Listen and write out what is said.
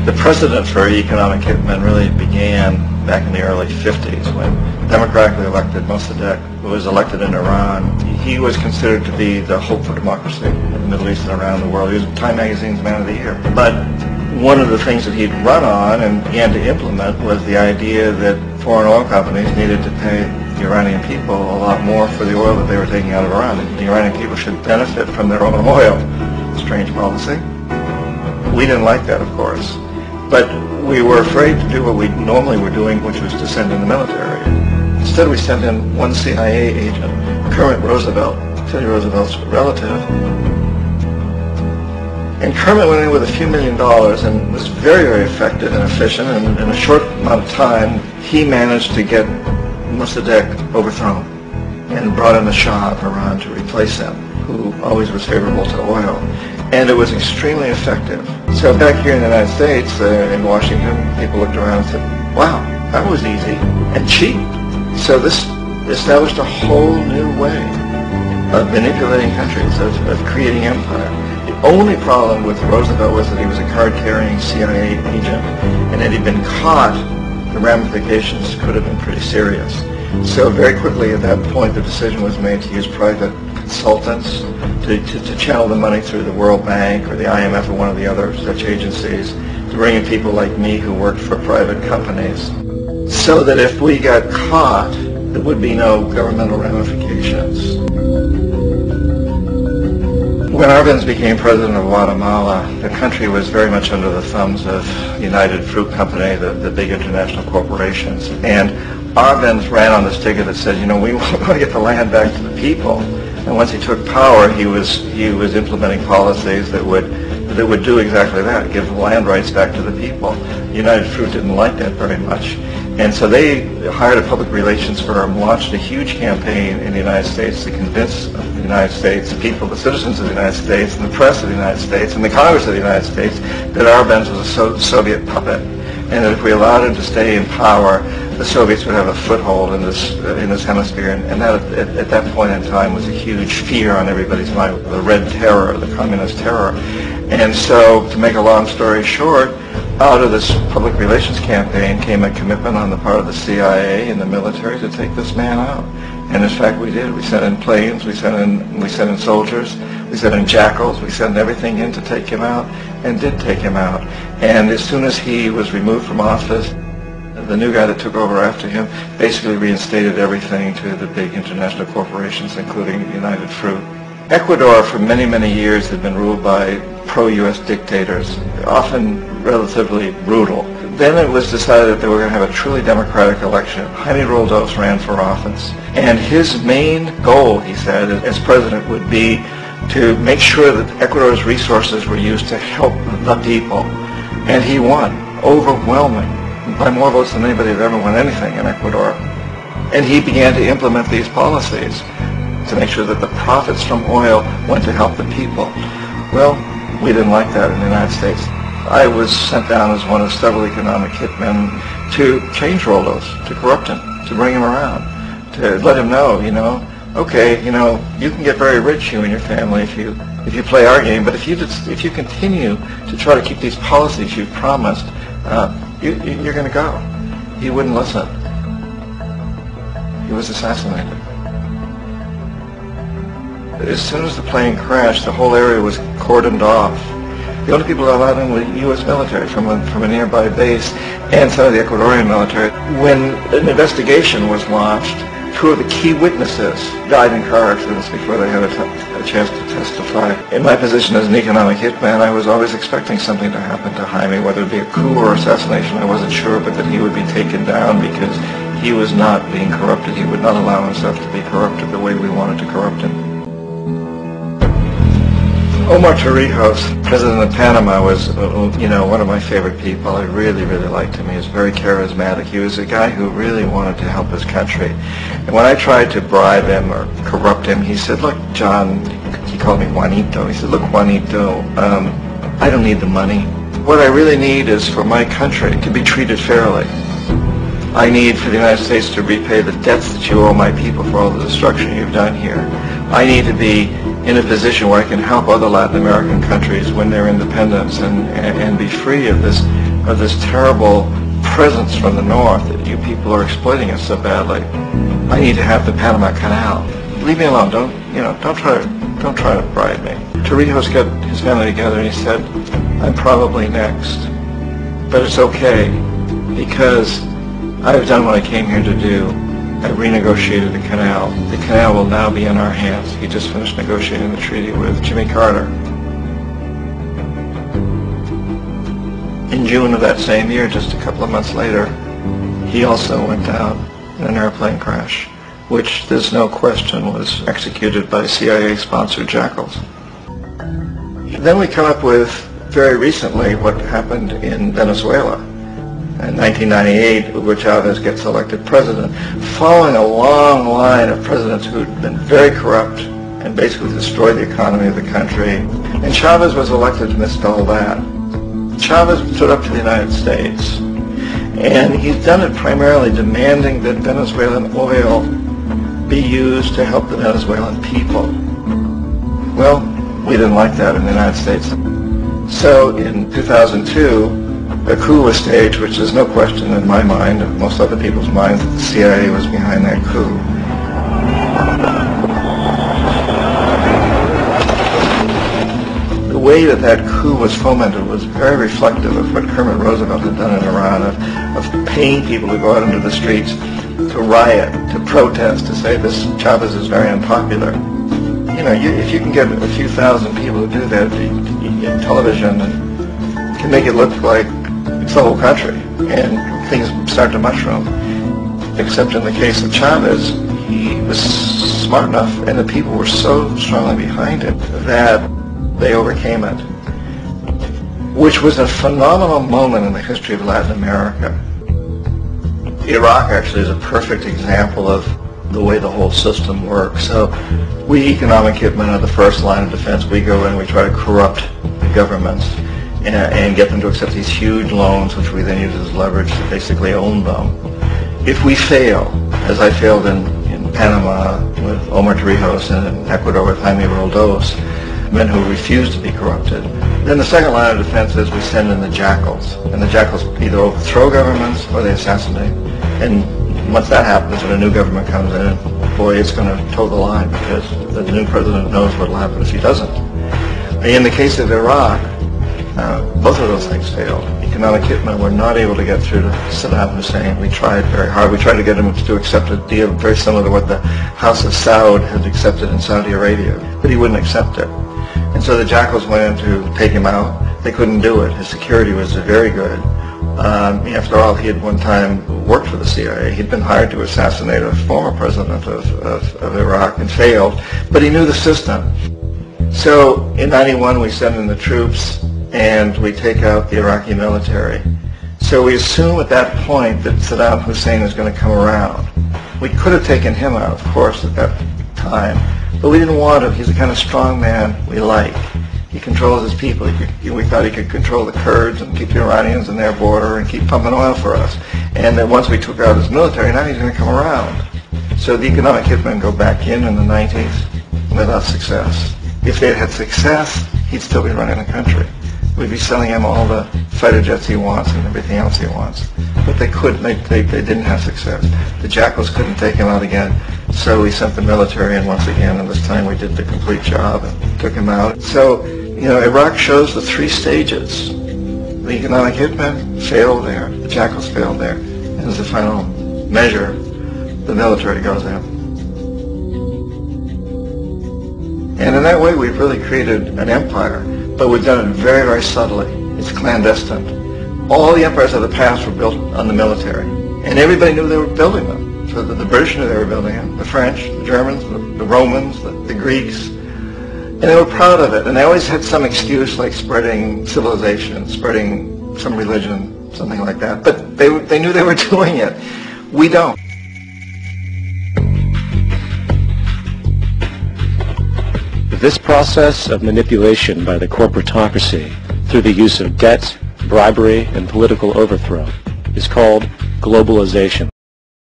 The precedent for economic hitmen really began back in the early 50s when democratically elected Mossadegh, who was elected in Iran. He was considered to be the hope for democracy in the Middle East and around the world. He was Time Magazine's Man of the Year. But one of the things that he'd run on and began to implement was the idea that foreign oil companies needed to pay the Iranian people a lot more for the oil that they were taking out of Iran. The Iranian people should benefit from their own oil. Strange policy. We didn't like that, of course. But we were afraid to do what we normally were doing, which was to send in the military. Instead, we sent in one CIA agent, Kermit Roosevelt, Teddy Roosevelt's relative. And Kermit went in with a few $1 million and was very, very effective and efficient. And in a short amount of time, he managed to get Mossadegh overthrown and brought in the Shah of Iran to replace him, who always was favorable to oil. And it was extremely effective. So back here in the United States, in Washington, people looked around and said, wow, that was easy and cheap. So this established a whole new way of manipulating countries, of creating empire. The only problem with Roosevelt was that he was a card-carrying CIA agent, and had he been caught, the ramifications could have been pretty serious. So very quickly at that point, the decision was made to use private consultants to channel the money through the World Bank or the IMF or one of the other such agencies, to bring in people like me who worked for private companies, so that if we got caught, there would be no governmental ramifications. When Arbenz became president of Guatemala, the country was very much under the thumbs of United Fruit Company, the big international corporations. And Arbenz ran on this ticket that said, you know, we want to get the land back to the people. And once he took power, he was implementing policies that would do exactly that, give the land rights back to the people. United Fruit didn't like that very much. And so they hired a public relations firm, launched a huge campaign in the United States to convince the United States, the people, the citizens of the United States, and the press of the United States, and the Congress of the United States, that Arbenz was a Soviet puppet, and that if we allowed him to stay in power, the Soviets would have a foothold in this hemisphere. And that, at that point in time, was a huge fear on everybody's mind, the Red Terror, the Communist terror. And so, to make a long story short, out of this public relations campaign came a commitment on the part of the CIA and the military to take this man out. And in fact, we did. We sent in planes, we sent in soldiers, we sent in jackals, we sent everything in to take him out, and did take him out. And as soon as he was removed from office, the new guy that took over after him basically reinstated everything to the big international corporations, including United Fruit. Ecuador, for many, many years, had been ruled by pro-U.S. dictators, often relatively brutal. Then it was decided that they were going to have a truly democratic election. Jaime Roldos ran for office. And his main goal, he said, as president, would be to make sure that Ecuador's resources were used to help the people. And he won, overwhelming, by more votes than anybody had ever won anything in Ecuador. And he began to implement these policies to make sure that the profits from oil went to help the people. Well, we didn't like that in the United States. I was sent down as one of several economic hitmen to change Roldos, to corrupt him, to bring him around, to let him know, you know, okay, you know, you can get very rich, you and your family, if you play our game, but if you continue to try to keep these policies you've promised, you're going to go. He wouldn't listen. He was assassinated. As soon as the plane crashed, the whole area was cordoned off. The only people allowed in were U.S. military from a nearby base and some of the Ecuadorian military. When an investigation was launched, two of the key witnesses died in car accidents before they had a chance to testify. In my position as an economic hitman, I was always expecting something to happen to Jaime, whether it be a coup or assassination, I wasn't sure, but that he would be taken down because he was not being corrupted. He would not allow himself to be corrupted the way we wanted to corrupt him. Omar Torrijos, president of Panama, was, you know, one of my favorite people. I really, really liked him. He was very charismatic. He was a guy who really wanted to help his country. And when I tried to bribe him or corrupt him, he said, look, John, he called me Juanito. He said, look, Juanito, I don't need the money. What I really need is for my country to be treated fairly. I need for the United States to repay the debts that you owe my people for all the destruction you've done here. I need to be in a position where I can help other Latin American countries win their independence and be free of this terrible presence from the north that you people are exploiting us so badly. I need to have the Panama Canal. Leave me alone. Don't try to bribe me. Torrijos got his family together and he said, I'm probably next, but it's okay because I've done what I came here to do. I renegotiated the canal. The canal will now be in our hands. He just finished negotiating the treaty with Jimmy Carter. In June of that same year, just a couple of months later, he also went down in an airplane crash, which there's no question was executed by CIA-sponsored jackals. Then we come up with, very recently, what happened in Venezuela. In 1998, Hugo Chavez gets elected president, following a long line of presidents who'd been very corrupt and basically destroyed the economy of the country. And Chavez was elected amidst all that. Chavez stood up to the United States, and he's done it primarily demanding that Venezuelan oil be used to help the Venezuelan people. Well, we didn't like that in the United States. So in 2002, a coup was staged, which is no question in my mind, and most other people's minds, that the CIA was behind that coup. The way that coup was fomented was very reflective of what Kermit Roosevelt had done in Iran, of paying people to go out into the streets to riot, to protest, to say this Chavez is very unpopular. If you can get a few thousand people to do that in television, and can make it look like it's the whole country, and things start to mushroom. Except in the case of Chavez, he was smart enough, and the people were so strongly behind him that they overcame it, which was a phenomenal moment in the history of Latin America. Iraq actually is a perfect example of the way the whole system works. So we economic hitmen are the first line of defense. We go in, we try to corrupt the governments and get them to accept these huge loans, which we then use as leverage to basically own them. If we fail, as I failed in Panama with Omar Torrijos and in Ecuador with Jaime Roldos, men who refused to be corrupted, then the second line of defense is we send in the jackals. And the jackals either overthrow governments or they assassinate. And once that happens and a new government comes in, boy, it's going to toe the line because the new president knows what will happen if he doesn't. In the case of Iraq, both of those things failed. Economic hitmen were not able to get through to Saddam Hussein. We tried very hard. We tried to get him to accept a deal very similar to what the House of Saud had accepted in Saudi Arabia, but he wouldn't accept it. And so the jackals went in to take him out. They couldn't do it. His security was very good. After all, he had one time worked for the CIA. He'd been hired to assassinate a former president of Iraq and failed, but he knew the system. So in 91, we send in the troops and we take out the Iraqi military. So we assume at that point that Saddam Hussein is going to come around. We could have taken him out, of course, at that time, but we didn't want him. He's the kind of strong man we like. He controls his people. We thought he could control the Kurds and keep the Iranians in their border and keep pumping oil for us. And then once we took out his military, now he's going to come around. So the economic hitmen go back in the 90s without success. If they had had success, he'd still be running the country. We'd be selling him all the fighter jets he wants and everything else he wants. But they couldn't. They didn't have success. The jackals couldn't take him out again. So we sent the military in once again, and this time we did the complete job and took him out. So, Iraq shows the three stages. The economic hitmen failed there. The jackals failed there. And as the final measure, the military goes in. And in that way, we've really created an empire. But we've done it very, very subtly. It's clandestine. All the empires of the past were built on the military. And everybody knew they were building them. So the British knew they were building them, the French, the Germans, the Romans, the Greeks. And they were proud of it. And they always had some excuse like spreading civilization, spreading some religion, something like that. But they knew they were doing it. We don't. This process of manipulation by the corporatocracy through the use of debt, bribery, and political overthrow is called globalization.